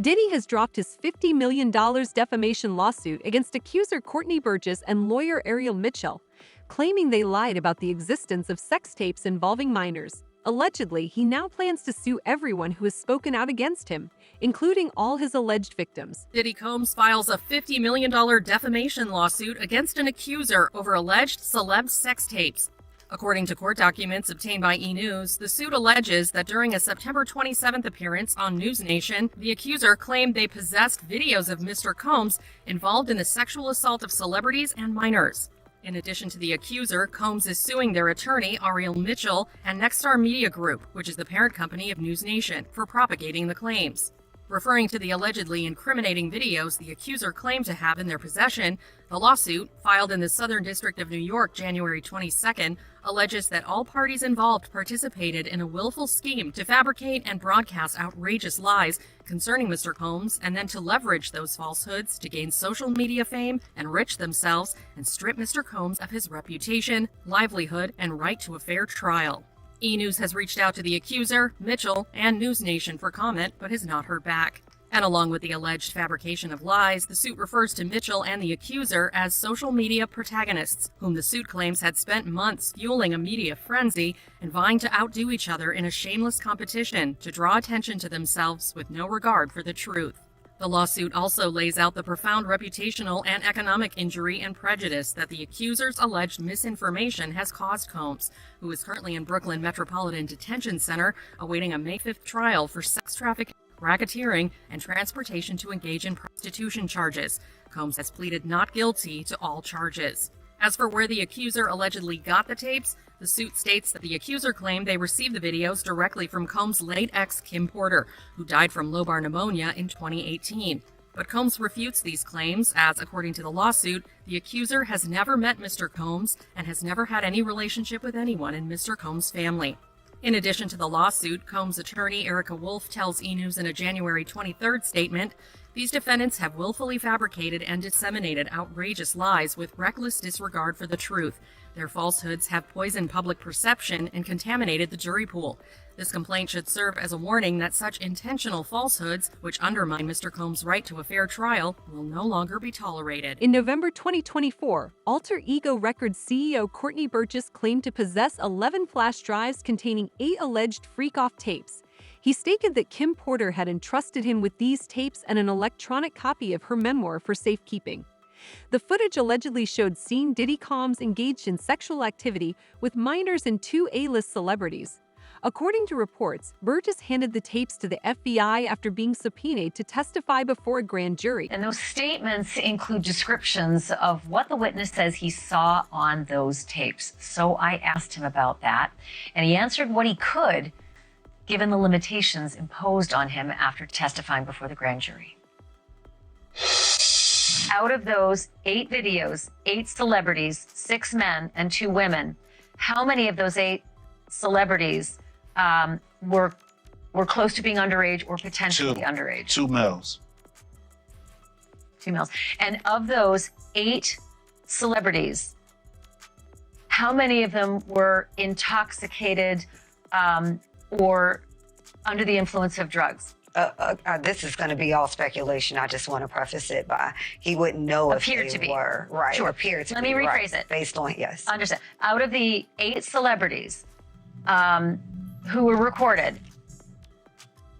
Diddy has dropped his $50 million defamation lawsuit against accuser Courtney Burgess and lawyer Ariel Mitchell, claiming they lied about the existence of sex tapes involving minors. Allegedly, he now plans to sue everyone who has spoken out against him, including all his alleged victims. Diddy Combs files a $50 million defamation lawsuit against an accuser over alleged celeb sex tapes. According to court documents obtained by E! News, the suit alleges that during a September 27th appearance on News Nation, the accuser claimed they possessed videos of Mr. Combs involved in the sexual assault of celebrities and minors. In addition to the accuser, Combs is suing their attorney, Ariel Mitchell, and Nexstar Media Group, which is the parent company of News Nation, for propagating the claims. Referring to the allegedly incriminating videos the accuser claimed to have in their possession, the lawsuit, filed in the Southern District of New York January 22nd, alleges that all parties involved participated in a willful scheme to fabricate and broadcast outrageous lies concerning Mr. Combs, and then to leverage those falsehoods to gain social media fame, enrich themselves, and strip Mr. Combs of his reputation, livelihood, and right to a fair trial. E! News has reached out to the accuser, Mitchell, and News Nation for comment, but has not heard back. And along with the alleged fabrication of lies, the suit refers to Mitchell and the accuser as social media protagonists, whom the suit claims had spent months fueling a media frenzy and vying to outdo each other in a shameless competition to draw attention to themselves with no regard for the truth. The lawsuit also lays out the profound reputational and economic injury and prejudice that the accuser's alleged misinformation has caused Combs, who is currently in Brooklyn Metropolitan Detention Center awaiting a May 5th trial for sex trafficking, racketeering, and transportation to engage in prostitution charges. Combs has pleaded not guilty to all charges. As for where the accuser allegedly got the tapes, the suit states that the accuser claimed they received the videos directly from Combs' late ex, Kim Porter, who died from lobar pneumonia in 2018. But Combs refutes these claims as, according to the lawsuit, the accuser has never met Mr. Combs and has never had any relationship with anyone in Mr. Combs' family. In addition to the lawsuit, Combs' attorney Erica Wolf tells E! News in a January 23rd statement, "These defendants have willfully fabricated and disseminated outrageous lies with reckless disregard for the truth. Their falsehoods have poisoned public perception and contaminated the jury pool. This complaint should serve as a warning that such intentional falsehoods, which undermine Mr. Combs' right to a fair trial, will no longer be tolerated." In November 2024, Alter Ego Records CEO Courtney Burgess claimed to possess 11 flash drives containing 8 alleged freak-off tapes. He stated that Kim Porter had entrusted him with these tapes and an electronic copy of her memoir for safekeeping. The footage allegedly showed seeing Diddy Combs engaged in sexual activity with minors and 2 A-list celebrities. According to reports, Burgess handed the tapes to the FBI after being subpoenaed to testify before a grand jury. And those statements include descriptions of what the witness says he saw on those tapes. So I asked him about that, and he answered what he could, given the limitations imposed on him after testifying before the grand jury. Out of those 8 videos, 8 celebrities, 6 men and 2 women, how many of those 8 celebrities were close to being underage or potentially underage? 2 males. 2 males. And of those 8 celebrities, how many of them were intoxicated or under the influence of drugs? This is going to be all speculation. I just want to preface it by he wouldn't know if they were. Right. Sure. Appeared to Let be. me rephrase right. it. Based on, yes. Understand. Out of the 8 celebrities who were recorded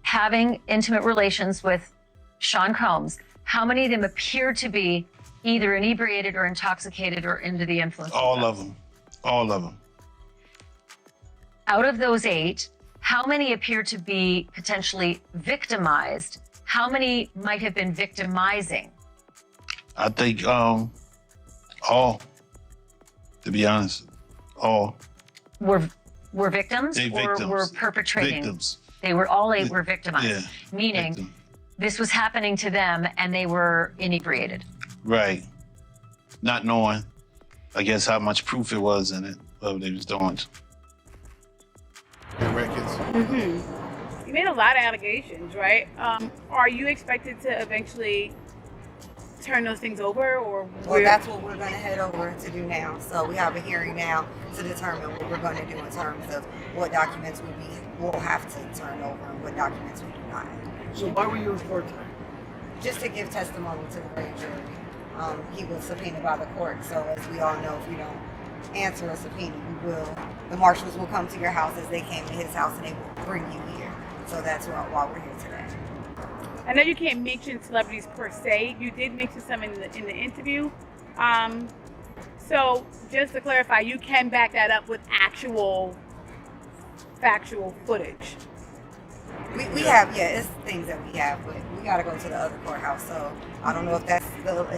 having intimate relations with Sean Combs, how many of them appeared to be either inebriated or intoxicated or under the influence? All of them. All of them. Out of those 8, how many appear to be potentially victimized? How many might have been victimizing? I think all, to be honest, all. Were victims They or victims. were perpetrating? Victims. They were all 8 were victimized, Yeah, meaning victim. this was happening to them and they were inebriated. Right. Not knowing, I guess, how much proof it was in it, what they was doing. The records. You made a lot of allegations, right? Are you expected to eventually turn those things over, or? Well, that's what we're going to head over to do now. So we have a hearing now to determine what we're going to do in terms of what documents we'll have to turn over and what documents we do not. So why were you in court tonight? Just to give testimony to the grand jury. He was subpoenaed by the court, so as we all know, if you don't answer a subpoena, the marshals will come to your house as they came to his house and they will bring you here. So that's why we're here today. I know you can't mention celebrities per se. You did mention some in the interview. So just to clarify, you can back that up with actual factual footage. We have, it's things that we have, but we got to go to the other courthouse. So I don't know if that's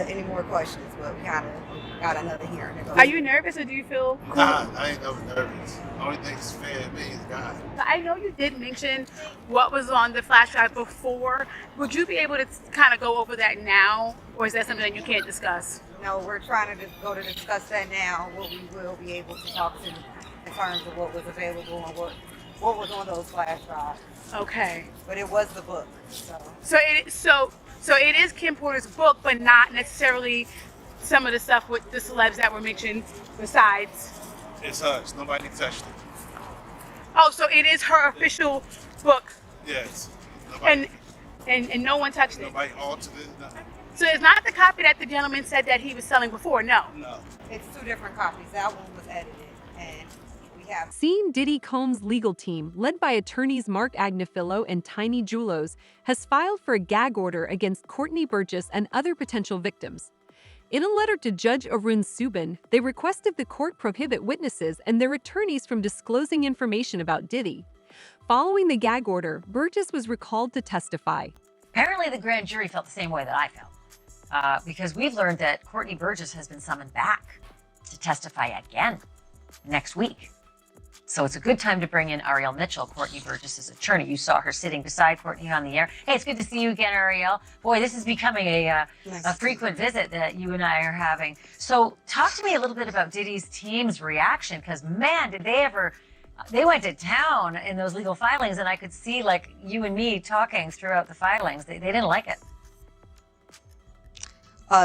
any more questions, but we kind of got another hearing to go. Are you nervous or do you feel cool? Nah, I ain't never nervous. Only thing that's fair to me is God. I know you did mention what was on the flash drive before. Would you be able to kind of go over that now, or is that something that you can't discuss? No, we're trying to go to discuss that now. What we will be able to talk to in terms of what was available and what was on those flash drives. Okay. But it was the book. So it is Kim Porter's book, but not necessarily some of the stuff with the celebs that were mentioned besides. It's hers. Nobody touched it. Oh, so it is her official book. Yes. And no one touched it. Nobody altered it. Nothing. So it's not the copy that the gentleman said that he was selling before. No. No. It's two different copies. That one was edited, and we have. Scene Diddy Combs' legal team, led by attorneys Mark Agnifilo and Tiny Julos, has filed for a gag order against Courtney Burgess and other potential victims. In a letter to Judge Arun Subin, they requested the court prohibit witnesses and their attorneys from disclosing information about Diddy. Following the gag order, Burgess was recalled to testify. Apparently, the grand jury felt the same way that I felt, because we've learned that Courtney Burgess has been summoned back to testify again next week. So it's a good time to bring in Ariel Mitchell, Courtney Burgess's attorney. You saw her sitting beside Courtney on the air. Hey, it's good to see you again, Ariel. Boy, this is becoming a frequent visit that you and I are having. So talk to me a little bit about Diddy's team's reaction, because man, did they ever... They went to town in those legal filings, and I could see, like, you and me talking throughout the filings. They didn't like it.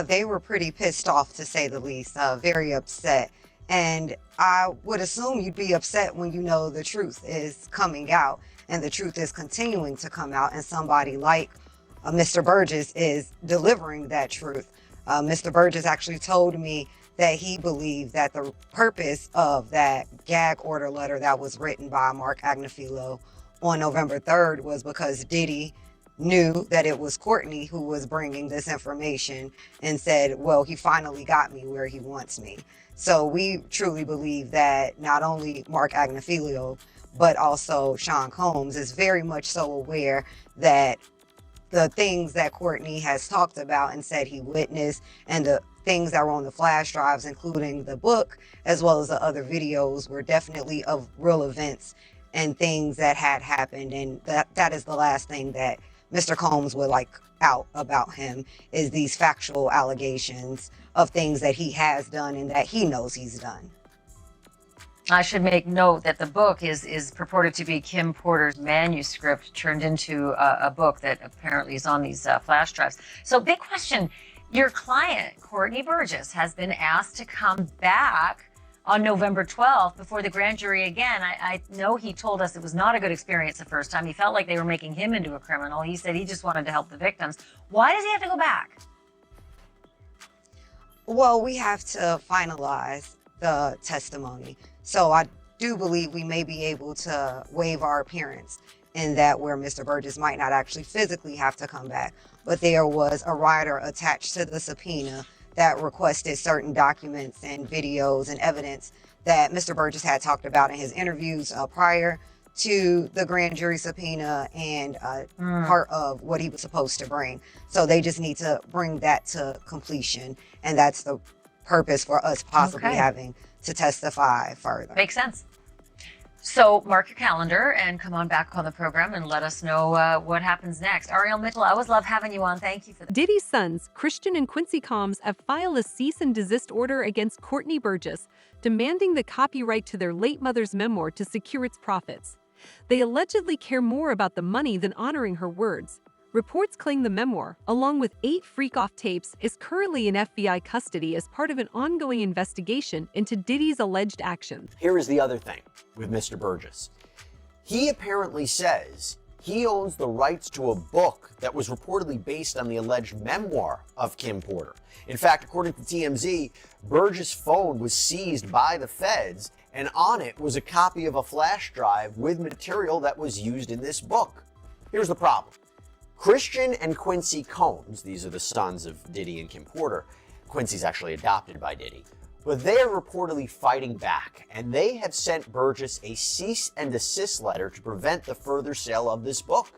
They were pretty pissed off, to say the least, very upset. And I would assume you'd be upset when you know the truth is coming out and the truth is continuing to come out, and somebody like Mr. Burgess is delivering that truth. Mr. Burgess actually told me that he believed that the purpose of that gag order letter that was written by Mark Agnifilo on November 3rd was because Diddy knew that it was Courtney who was bringing this information and said, well, he finally got me where he wants me. So we truly believe that not only Mark Agnifilo, but also Sean Combs is very much so aware that the things that Courtney has talked about and said he witnessed, and the things that were on the flash drives, including the book, as well as the other videos, were definitely of real events and things that had happened. And that is the last thing that Mr. Combs would like out about him, is these factual allegations of things that he has done and that he knows he's done. I should make note that the book is purported to be Kim Porter's manuscript turned into a book that apparently is on these flash drives. So big question, your client, Courtney Burgess, has been asked to come back on November 12th before the grand jury again. I know he told us it was not a good experience the first time. He felt like they were making him into a criminal. He said he just wanted to help the victims. Why does he have to go back? Well, we have to finalize the testimony. So I do believe we may be able to waive our appearance in that, where Mr. Burgess might not actually physically have to come back, but there was a rider attached to the subpoena that requested certain documents and videos and evidence that Mr. Burgess had talked about in his interviews prior to the grand jury subpoena, and part of what he was supposed to bring. So they just need to bring that to completion, and that's the purpose for us possibly having to testify further. Makes sense. So mark your calendar and come on back on the program and let us know what happens next. Ariel Mitchell, I always love having you on. Thank you for that. Diddy's sons, Christian and Quincy Combs, have filed a cease and desist order against Courtney Burgess, demanding the copyright to their late mother's memoir to secure its profits. They allegedly care more about the money than honoring her words. Reports claim the memoir, along with 8 freak-off tapes, is currently in FBI custody as part of an ongoing investigation into Diddy's alleged actions. Here is the other thing with Mr. Burgess. He apparently says he owns the rights to a book that was reportedly based on the alleged memoir of Kim Porter. In fact, according to TMZ, Burgess' phone was seized by the feds, and on it was a copy of a flash drive with material that was used in this book. Here's the problem. Christian and Quincy Combs, these are the sons of Diddy and Kim Porter. Quincy's actually adopted by Diddy. But they are reportedly fighting back, and they have sent Burgess a cease and desist letter to prevent the further sale of this book.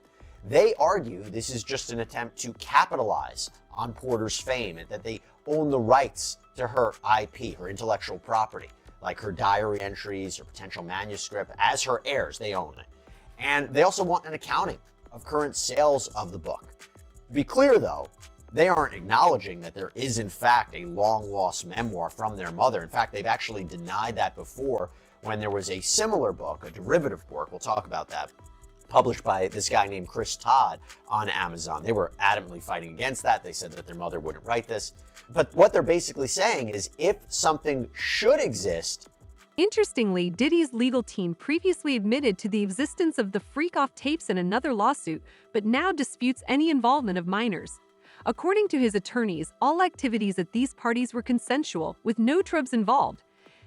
They argue this is just an attempt to capitalize on Porter's fame and that they own the rights to her IP, her intellectual property, like her diary entries or potential manuscript. As her heirs, they own it. And they also want an accounting of current sales of the book. To be clear, though, they aren't acknowledging that there is, in fact, a long-lost memoir from their mother. In fact, they've actually denied that before when there was a similar book, a derivative work, we'll talk about that, published by this guy named Chris Todd on Amazon. They were adamantly fighting against that. They said that their mother wouldn't write this. But what they're basically saying is if something should exist. Interestingly, Diddy's legal team previously admitted to the existence of the freak-off tapes in another lawsuit, but now disputes any involvement of minors. According to his attorneys, all activities at these parties were consensual, with no trubs involved.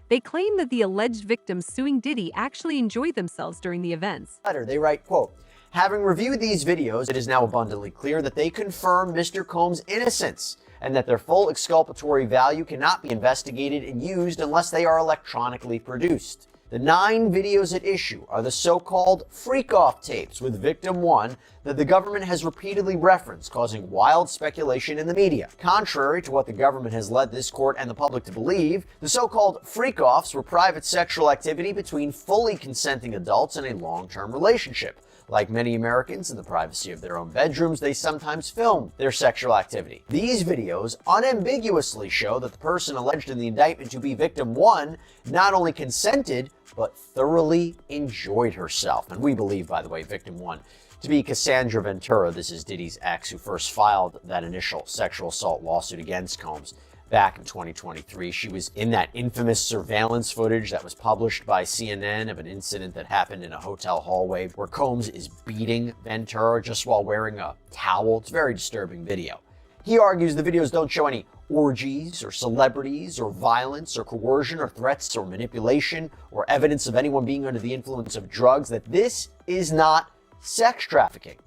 They claim that the alleged victims suing Diddy actually enjoyed themselves during the events. They write, quote, "Having reviewed these videos, it is now abundantly clear that they confirm Mr. Combs' innocence and that their full exculpatory value cannot be investigated and used unless they are electronically produced. The 9 videos at issue are the so-called freak-off tapes with victim 1 that the government has repeatedly referenced, causing wild speculation in the media. Contrary to what the government has led this court and the public to believe, the so-called freak-offs were private sexual activity between fully consenting adults in a long-term relationship. Like many Americans in the privacy of their own bedrooms, they sometimes film their sexual activity. These videos unambiguously show that the person alleged in the indictment to be victim 1 not only consented, but thoroughly enjoyed herself." And we believe, by the way, victim 1 to be Cassandra Ventura. This is Diddy's ex, who first filed that initial sexual assault lawsuit against Combs back in 2023. She was in that infamous surveillance footage that was published by CNN of an incident that happened in a hotel hallway where Combs is beating Ventura just while wearing a towel. It's a very disturbing video. He argues the videos don't show any orgies or celebrities or violence or coercion or threats or manipulation or evidence of anyone being under the influence of drugs, that this is not sex trafficking.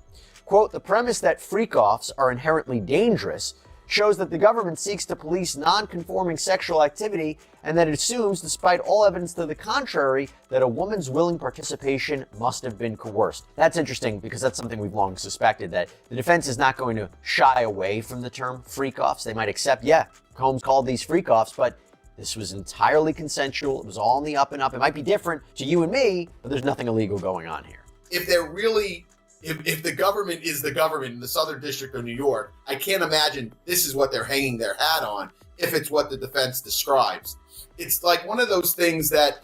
Quote, "The premise that freak-offs are inherently dangerous shows that the government seeks to police non-conforming sexual activity and that it assumes, despite all evidence to the contrary, that a woman's willing participation must have been coerced." That's interesting because that's something we've long suspected, that the defense is not going to shy away from the term freak-offs. They might accept, yeah, Combs called these freak-offs, but this was entirely consensual. It was all on the up and up. It might be different to you and me, but there's nothing illegal going on here. If they're really If the government is the government in the Southern District of New York, I can't imagine this is what they're hanging their hat on if it's what the defense describes. It's like one of those things that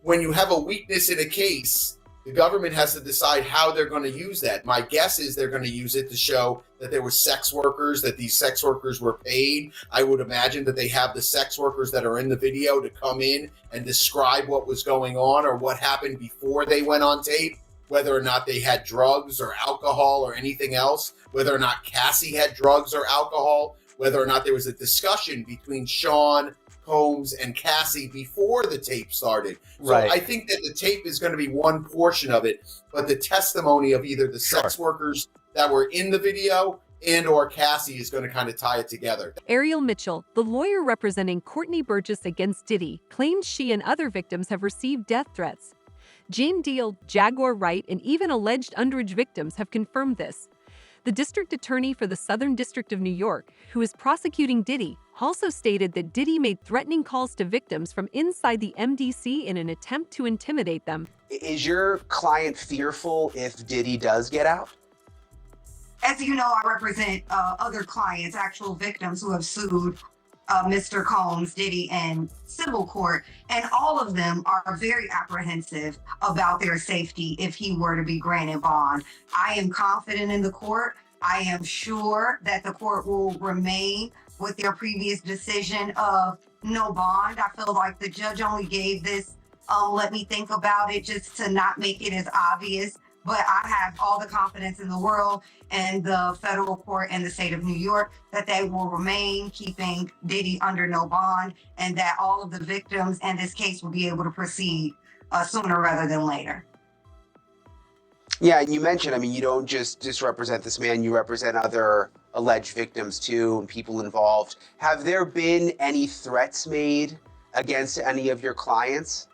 when you have a weakness in a case, the government has to decide how they're going to use that. My guess is they're going to use it to show that there were sex workers, that these sex workers were paid. I would imagine that they have the sex workers that are in the video to come in and describe what was going on or what happened before they went on tape. Whether or not they had drugs or alcohol or anything else, whether or not Cassie had drugs or alcohol, whether or not there was a discussion between Sean, Combs, and Cassie before the tape started. So Right. I think that the tape is going to be one portion of it, but the testimony of either the sex workers that were in the video and or Cassie is going to kind of tie it together. Ariel Mitchell, the lawyer representing Courtney Burgess against Diddy, claims she and other victims have received death threats. Jane Deal, Jaguar Wright, and even alleged underage victims have confirmed this. The district attorney for the Southern District of New York, who is prosecuting Diddy, also stated that Diddy made threatening calls to victims from inside the MDC in an attempt to intimidate them. Is your client fearful if Diddy does get out? As you know, I represent other clients, actual victims who have sued Mr. Combs, Diddy, in civil court, and all of them are very apprehensive about their safety if he were to be granted bond. I am confident in the court. I am sure that the court will remain with their previous decision of no bond. I feel like the judge only gave this, let me think about it, just to not make it as obvious But I have all the confidence in the world and the federal court and the state of New York that they will remain keeping Diddy under no bond, and that all of the victims in this case will be able to proceed sooner rather than later. Yeah, and you mentioned, I mean, you don't just represent this man, you represent other alleged victims too, and people involved. Have there been any threats made against any of your clients?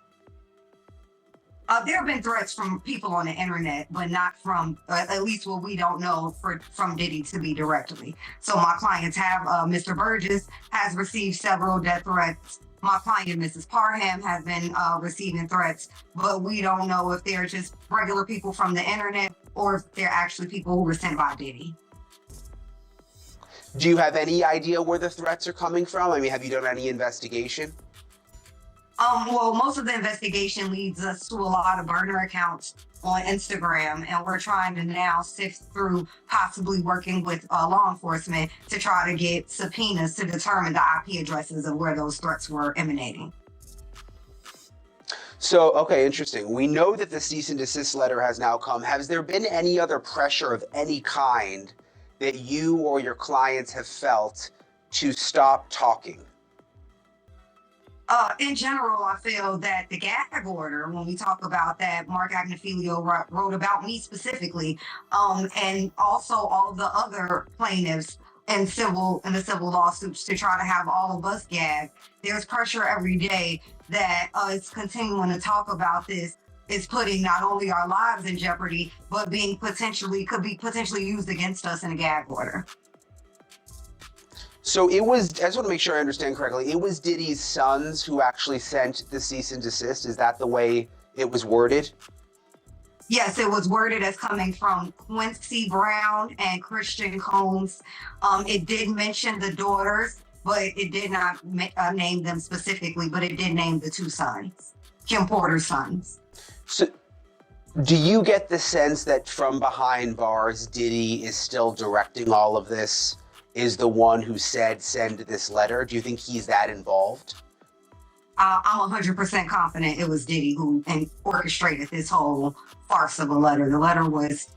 There have been threats from people on the internet, but not from, at least what we don't know, from Diddy to me directly. So my clients have, Mr. Burgess has received several death threats. My client, Mrs. Parham, has been receiving threats, but we don't know if they're just regular people from the internet or if they're actually people who were sent by Diddy. Do you have any idea where the threats are coming from? I mean, have you done any investigation? Well, most of the investigation leads us to a lot of burner accounts on Instagram, and we're trying to now sift through possibly working with law enforcement to try to get subpoenas to determine the IP addresses of where those threats were emanating. So, okay, interesting. We know that the cease and desist letter has now come. Has there been any other pressure of any kind that you or your clients have felt to stop talking? In general, I feel that the gag order, when we talk about that, Mark Agnifilio wrote about me specifically, and also all of the other plaintiffs in the civil lawsuits to try to have all of us gagged. There's pressure every day that it's continuing to talk about this is putting not only our lives in jeopardy, but could be potentially used against us in a gag order. So it was, I just want to make sure I understand correctly, it was Diddy's sons who actually sent the cease and desist? Is that the way it was worded? Yes, it was worded as coming from Quincy Brown and Christian Combs. It did mention the daughters, but it did not name them specifically, but it did name the two sons, Kim Porter's sons. So do you get the sense that from behind bars, Diddy is still directing all of this? Is the one who said send this letter? Do you think he's that involved? I'm 100% confident it was Diddy who orchestrated this whole farce of a letter. The letter was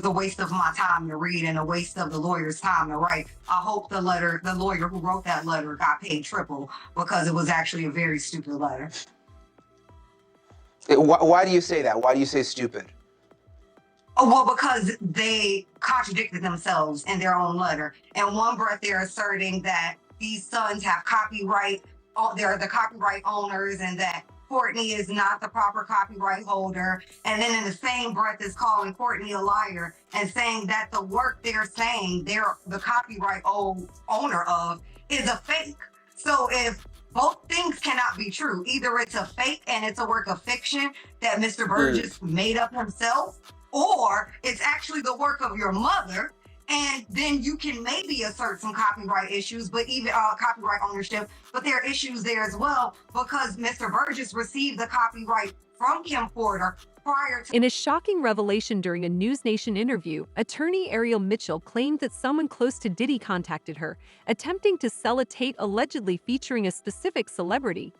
a waste of my time to read and a waste of the lawyer's time to write. I hope the lawyer who wrote that letter got paid triple, because it was actually a very stupid letter. Why do you say that? Why do you say stupid? Oh, well, because they contradicted themselves in their own letter. In one breath, they're asserting that these sons have copyright, they're the copyright owners, and that Courtney is not the proper copyright holder. And then in the same breath is calling Courtney a liar and saying that the work they're saying they're the copyright owner of is a fake. So if both things cannot be true, either it's a fake and it's a work of fiction that Mr. Burgess made up himself, or it's actually the work of your mother, and then you can maybe assert some copyright issues, but even copyright ownership, but there are issues there as well, because Mr. Burgess received the copyright from Kim Porter prior to. In a shocking revelation during a News Nation interview, attorney Ariel Mitchell claimed that someone close to Diddy contacted her, attempting to sell a tape allegedly featuring a specific celebrity.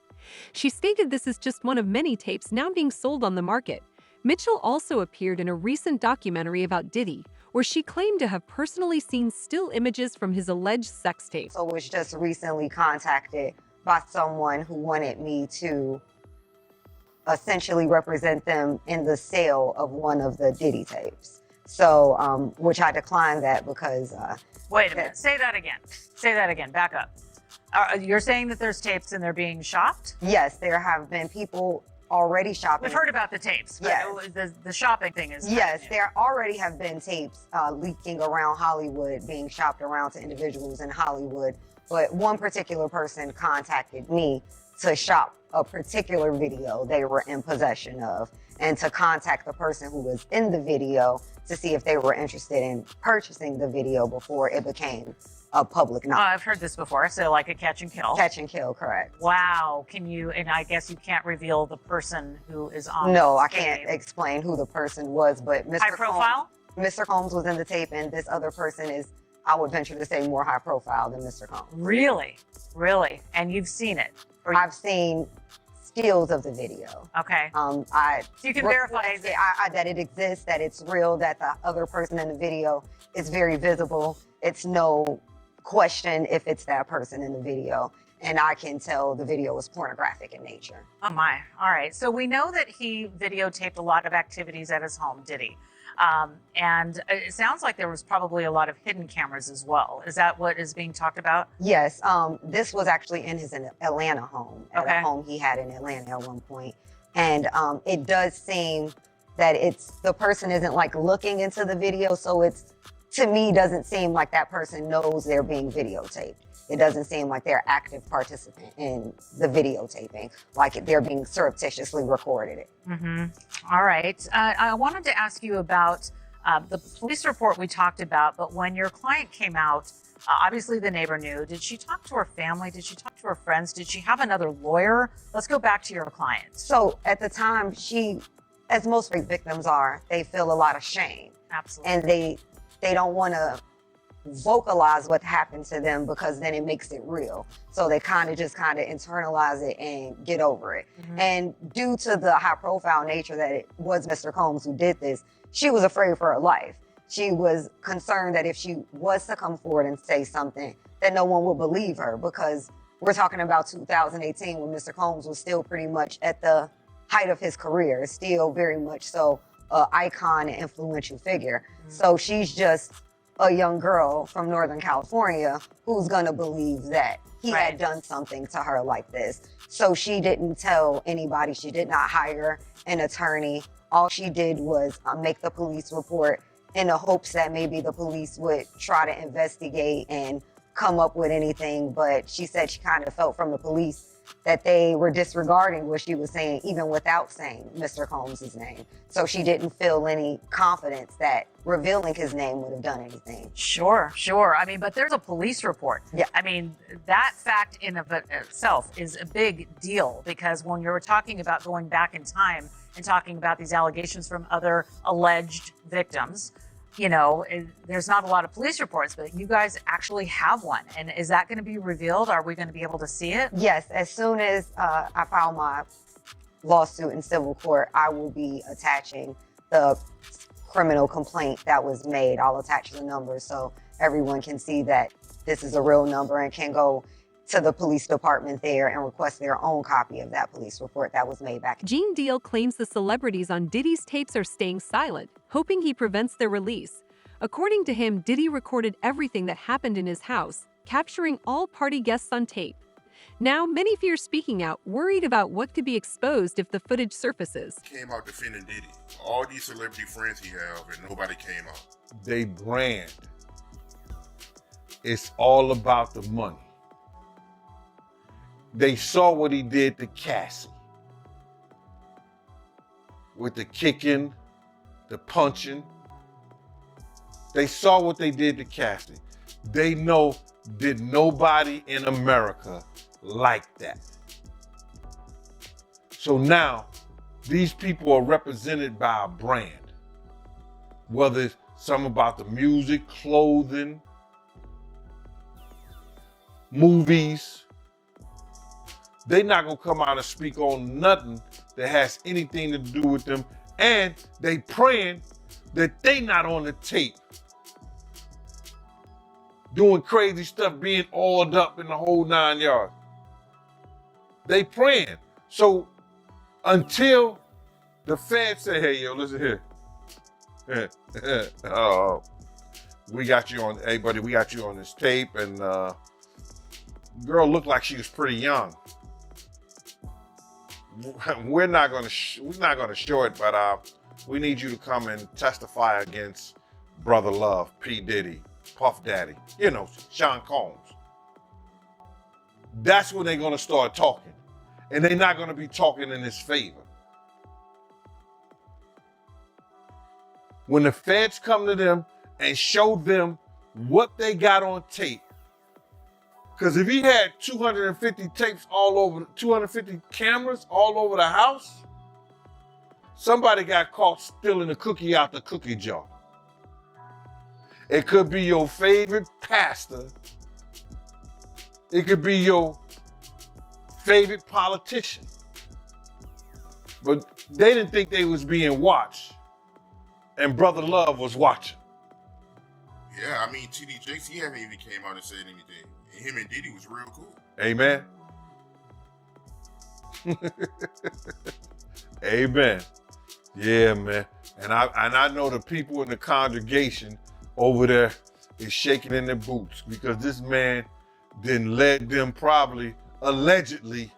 She stated this is just one of many tapes now being sold on the market. Mitchell also appeared in a recent documentary about Diddy, where she claimed to have personally seen still images from his alleged sex tape. So was just recently contacted by someone who wanted me to essentially represent them in the sale of one of the Diddy tapes. So, which I declined that because... Wait a minute, say that again. Say that again, back up. You're saying that there's tapes and they're being shopped? Yes, there have been people already shopping. We've heard about the tapes, but yes. The shopping thing is... Yes, there already have been tapes leaking around Hollywood, being shopped around to individuals in Hollywood. But one particular person contacted me to shop a particular video they were in possession of, and to contact the person who was in the video to see if they were interested in purchasing the video before it became a public knowledge. I've heard this before, so like a catch and kill. Catch and kill, correct. Wow. Can you, and I guess you can't reveal the person who is on No, the I can't explain who the person was, but High profile? Mr. Combs was in the tape, and this other person is, I would venture to say, more high profile than Mr. Combs. Really? Really? And you've seen it? I've seen stills of the video. Okay. So you can verify that it exists, that it's real, that the other person in the video is very visible. It's no question if it's that person in the video. And I can tell the video was pornographic in nature. Oh my. All right. So we know that he videotaped a lot of activities at his home, Diddy. And it sounds like there was probably a lot of hidden cameras as well. Is that what is being talked about? Yes. This was actually in his Atlanta home, at a home he had in Atlanta at one point. And it does seem that the person isn't like looking into the video. So it's, to me, doesn't seem like that person knows they're being videotaped. It doesn't seem like they're active participant in the videotaping, like they're being surreptitiously recorded it. All right. I wanted to ask you about the police report we talked about, but when your client came out, obviously the neighbor knew. Did she talk to her family? Did she talk to her friends? Did she have another lawyer? Let's go back to your client. So at the time, she, as most rape victims are, they feel a lot of shame. Absolutely. And they don't want to vocalize what happened to them because then it makes it real. So they kind of internalize it and get over it. And due to the high profile nature that it was Mr. Combs who did this, she was afraid for her life. She was concerned that if she was to come forward and say something, that no one would believe her, because we're talking about 2018 when Mr. Combs was still pretty much at the height of his career, still very much so an icon and influential figure. So she's just a young girl from Northern California who's gonna believe that he had done something to her like this. So she didn't tell anybody. She did not hire an attorney. All she did was make the police report in the hopes that maybe the police would try to investigate and come up with anything. But she said she kind of felt from the police that they were disregarding what she was saying, even without saying Mr. Combs' name. So she didn't feel any confidence that revealing his name would have done anything. Sure. I mean, but there's a police report. Yeah. I mean, that fact in of itself is a big deal, because when you're talking about going back in time and talking about these allegations from other alleged victims, you know, there's not a lot of police reports, but you guys actually have one. And is that going to be revealed? Are we going to be able to see it? Yes, as soon as I file my lawsuit in civil court, I will be attaching the criminal complaint that was made. I'll attach the number so everyone can see that this is a real number and can go to the police department there and request their own copy of that police report that was made back. Gene Deal claims the celebrities on Diddy's tapes are staying silent, hoping he prevents their release. According to him, Diddy recorded everything that happened in his house, capturing all party guests on tape. Now, many fear speaking out, worried about what could be exposed if the footage surfaces. Came out defending Diddy. All these celebrity friends he have, and nobody came out. They brand. It's all about the money. They saw what he did to Cassie. With the kicking, the punching. They saw what they did to Cassie. They know did nobody in America like that. So now, these people are represented by a brand. Whether it's something about the music, clothing, movies. They're not gonna come out and speak on nothing that has anything to do with them. And they praying that they not on the tape doing crazy stuff, being oiled up in the whole 9 yards. They praying. So until the feds say, hey, yo, listen here. We got you on, hey buddy, we got you on this tape, and girl looked like she was pretty young. We're not gonna show it, but we need you to come and testify against Brother Love, P. Diddy, Puff Daddy, you know, Sean Combs. That's when they're gonna start talking. And they're not gonna be talking in his favor. When the feds come to them and show them what they got on tape, because if he had 250 tapes all over, 250 cameras all over the house, somebody got caught stealing a cookie out the cookie jar. It could be your favorite pastor. It could be your favorite politician. But they didn't think they was being watched. And Brother Love was watching. Yeah, I mean, TD Jakes, he haven't even came out and said anything. And him and Diddy was real cool. Amen. Amen. Yeah, man. And I know the people in the congregation over there is shaking in their boots because this man then led them probably, allegedly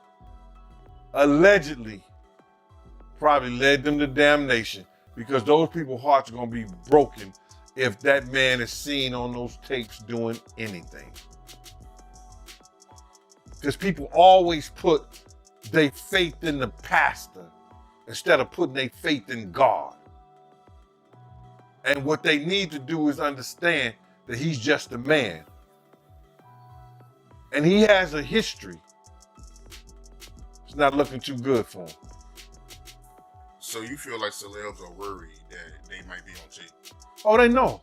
probably led them to damnation because those people's hearts are going to be broken if that man is seen on those tapes doing anything. Because people always put their faith in the pastor instead of putting their faith in God. And what they need to do is understand that he's just a man. And he has a history. It's not looking too good for him. So you feel like celebs are worried that they might be on tape? Oh, they know.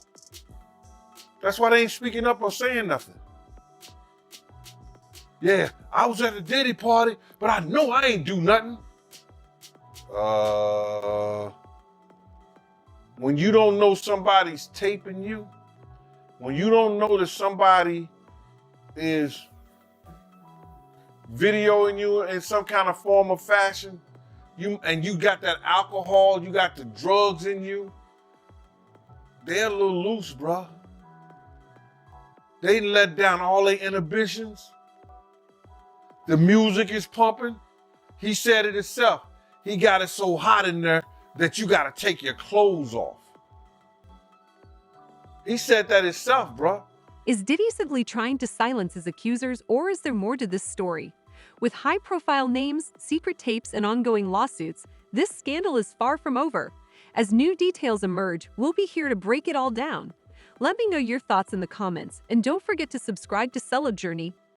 That's why they ain't speaking up or saying nothing. Yeah, I was at a Diddy party, but I know I ain't do nothing. When you don't know somebody's taping you, when you don't know that somebody is videoing you in some kind of form or fashion, you got that alcohol, you got the drugs in you, they're a little loose, bruh. They let down all their inhibitions. The music is pumping. He said it himself. He got it so hot in there that you got to take your clothes off. He said that himself, bruh. Is Diddy simply trying to silence his accusers, or is there more to this story? With high-profile names, secret tapes, and ongoing lawsuits, this scandal is far from over. As new details emerge, we'll be here to break it all down. Let me know your thoughts in the comments, and don't forget to subscribe to Celeb Journey.